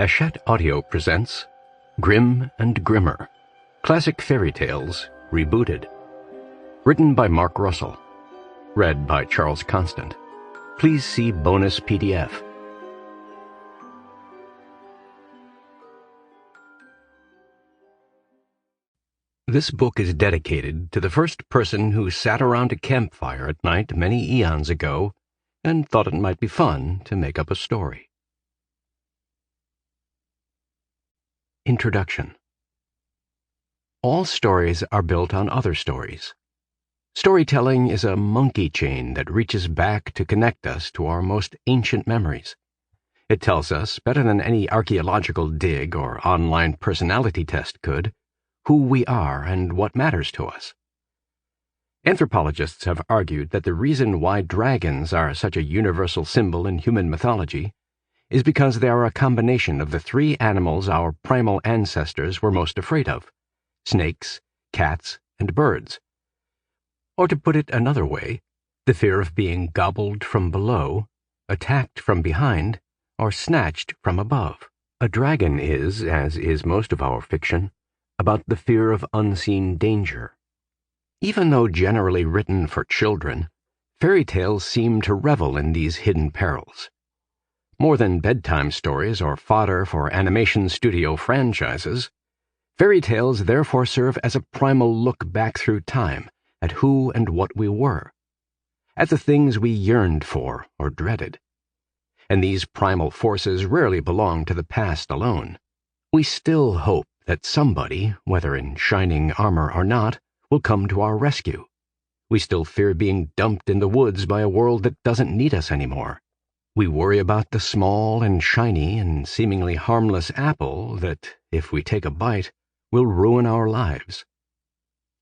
Hachette Audio presents Grimm and Grimmer, Classic Fairy Tales Rebooted. Written by Mark Russell. Read by Charles Constant. Please see bonus PDF. This book is dedicated to the first person who sat around a campfire at night many eons ago and thought it might be fun to make up a story. Introduction. All stories are built on other stories. Storytelling is a monkey chain that reaches back to connect us to our most ancient memories. It tells us, better than any archaeological dig or online personality test could, who we are and what matters to us. Anthropologists have argued that the reason why dragons are such a universal symbol in human mythology is because they are a combination of the three animals our primal ancestors were most afraid of: snakes, cats, and birds. Or to put it another way, the fear of being gobbled from below, attacked from behind, or snatched from above. A dragon is, as is most of our fiction, about the fear of unseen danger. Even though generally written for children, fairy tales seem to revel in these hidden perils. More than bedtime stories or fodder for animation studio franchises, fairy tales therefore serve as a primal look back through time at who and what we were, at the things we yearned for or dreaded. And these primal forces rarely belong to the past alone. We still hope that somebody, whether in shining armor or not, will come to our rescue. We still fear being dumped in the woods by a world that doesn't need us anymore. We worry about the small and shiny and seemingly harmless apple that, if we take a bite, will ruin our lives.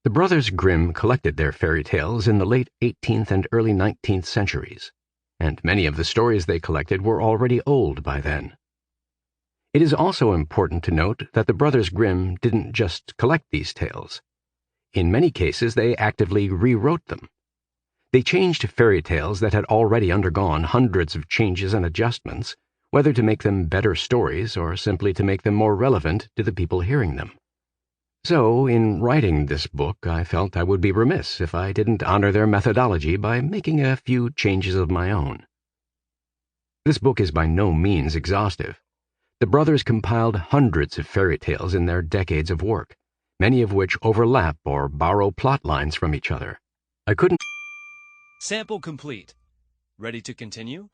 The Brothers Grimm collected their fairy tales in the late 18th and early 19th centuries, and many of the stories they collected were already old by then. It is also important to note that the Brothers Grimm didn't just collect these tales. In many cases, they actively rewrote them. They changed fairy tales that had already undergone hundreds of changes and adjustments, whether to make them better stories or simply to make them more relevant to the people hearing them. So, in writing this book, I felt I would be remiss if I didn't honor their methodology by making a few changes of my own. This book is by no means exhaustive. The brothers compiled hundreds of fairy tales in their decades of work, many of which overlap or borrow plot lines from each other. I couldn't... Sample complete. Ready to continue?